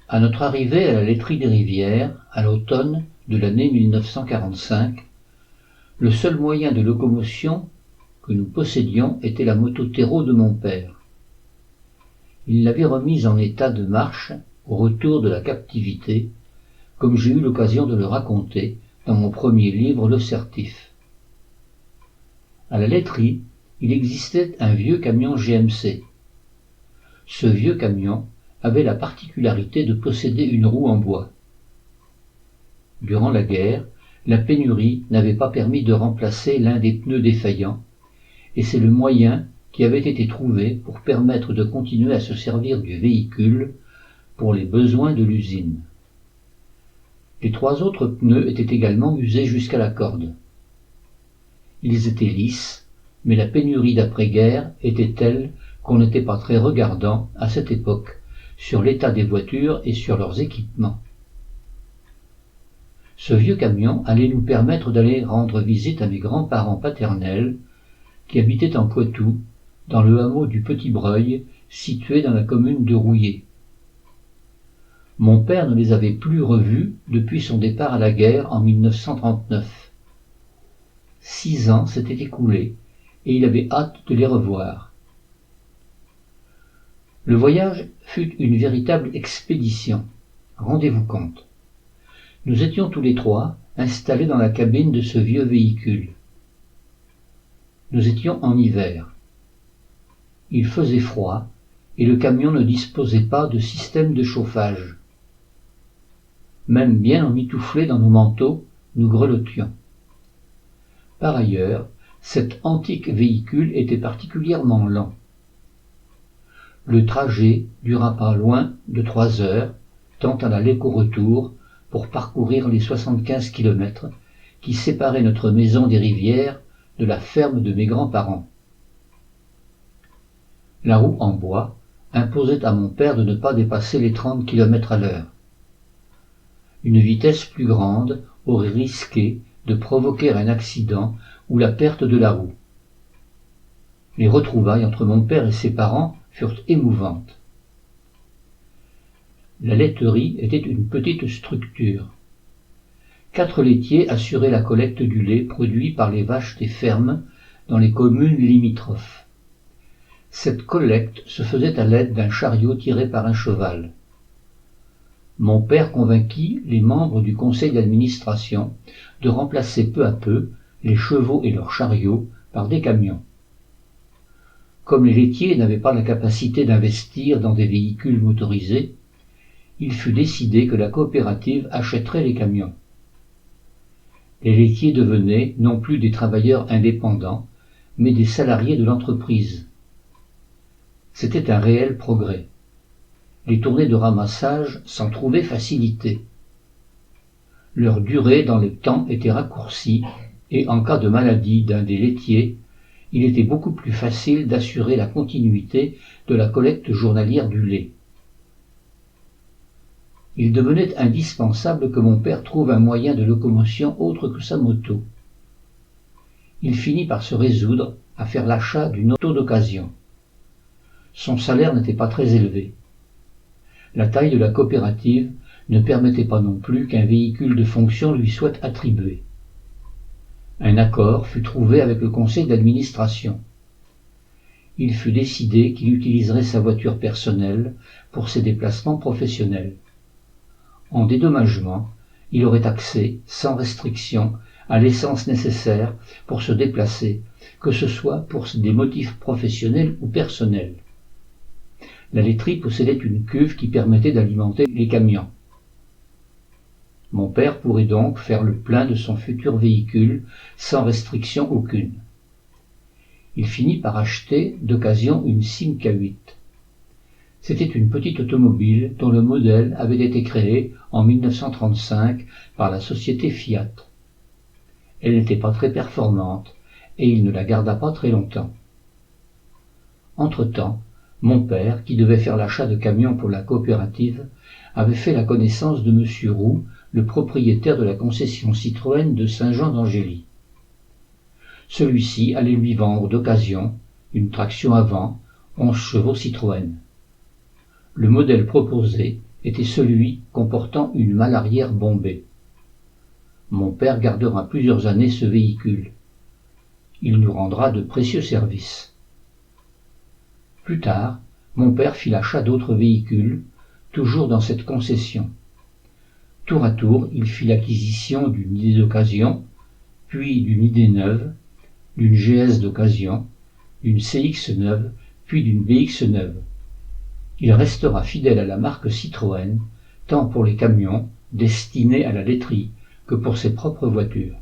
À notre arrivée à la laiterie des Rivières, à l'automne de l'année 1945, le seul moyen de locomotion que nous possédions était la moto-terreau de mon père. Il l'avait remise en état de marche au retour de la captivité, comme j'ai eu l'occasion de le raconter dans mon premier livre Le Certif. À la laiterie, il existait un vieux camion GMC. Ce vieux camion avait la particularité de posséder une roue en bois. Durant la guerre, la pénurie n'avait pas permis de remplacer l'un des pneus défaillants, et c'est le moyen qui avait été trouvé pour permettre de continuer à se servir du véhicule pour les besoins de l'usine. Les 3 autres pneus étaient également usés jusqu'à la corde. Ils étaient lisses, mais la pénurie d'après-guerre était telle qu'on n'était pas très regardant à cette époque sur l'état des voitures et sur leurs équipements. Ce vieux camion allait nous permettre d'aller rendre visite à mes grands-parents paternels qui habitaient en Poitou, dans le hameau du Petit Breuil, situé dans la commune de Rouillé. Mon père ne les avait plus revus depuis son départ à la guerre en 1939. 6 ans s'étaient écoulés et il avait hâte de les revoir. Le voyage fut une véritable expédition. Rendez-vous compte. Nous étions tous les 3 installés dans la cabine de ce vieux véhicule. Nous étions en hiver. Il faisait froid et le camion ne disposait pas de système de chauffage. Même bien emmitouflés dans nos manteaux, nous grelottions. Par ailleurs, cet antique véhicule était particulièrement lent. Le trajet dura pas loin de 3 heures, tant à l'aller qu'au retour, pour parcourir les 75 kilomètres qui séparaient notre maison des Rivières de la ferme de mes grands-parents. La roue en bois imposait à mon père de ne pas dépasser les 30 kilomètres à l'heure. Une vitesse plus grande aurait risqué de provoquer un accident ou la perte de la roue. Les retrouvailles entre mon père et ses parents furent émouvantes. La laiterie était une petite structure. 4 laitiers assuraient la collecte du lait produit par les vaches des fermes dans les communes limitrophes. Cette collecte se faisait à l'aide d'un chariot tiré par un cheval. Mon père convainquit les membres du conseil d'administration de remplacer peu à peu les chevaux et leurs chariots par des camions. Comme les laitiers n'avaient pas la capacité d'investir dans des véhicules motorisés, il fut décidé que la coopérative achèterait les camions. Les laitiers devenaient non plus des travailleurs indépendants, mais des salariés de l'entreprise. C'était un réel progrès. Les tournées de ramassage s'en trouvaient facilitées. Leur durée dans le temps était raccourcie et en cas de maladie d'un des laitiers, il était beaucoup plus facile d'assurer la continuité de la collecte journalière du lait. Il devenait indispensable que mon père trouve un moyen de locomotion autre que sa moto. Il finit par se résoudre à faire l'achat d'une auto d'occasion. Son salaire n'était pas très élevé. La taille de la coopérative ne permettait pas non plus qu'un véhicule de fonction lui soit attribué. Un accord fut trouvé avec le conseil d'administration. Il fut décidé qu'il utiliserait sa voiture personnelle pour ses déplacements professionnels. En dédommagement, il aurait accès, sans restriction, à l'essence nécessaire pour se déplacer, que ce soit pour des motifs professionnels ou personnels. La laiterie possédait une cuve qui permettait d'alimenter les camions. Mon père pourrait donc faire le plein de son futur véhicule sans restriction aucune. Il finit par acheter d'occasion une Simca 8. C'était une petite automobile dont le modèle avait été créé en 1935 par la société Fiat. Elle n'était pas très performante et il ne la garda pas très longtemps. Entre-temps, mon père, qui devait faire l'achat de camions pour la coopérative, avait fait la connaissance de M. Roux, le propriétaire de la concession Citroën de Saint-Jean-d'Angély. Celui-ci allait lui vendre d'occasion une traction avant, 11 chevaux Citroën. Le modèle proposé était celui comportant une malle arrière bombée. Mon père gardera plusieurs années ce véhicule. Il nous rendra de précieux services. Plus tard, mon père fit l'achat d'autres véhicules, toujours dans cette concession. Tour à tour, il fit l'acquisition d'une idée d'occasion, puis d'une idée neuve, d'une GS d'occasion, d'une CX neuve, puis d'une BX neuve. Il restera fidèle à la marque Citroën, tant pour les camions, destinés à la laiterie, que pour ses propres voitures.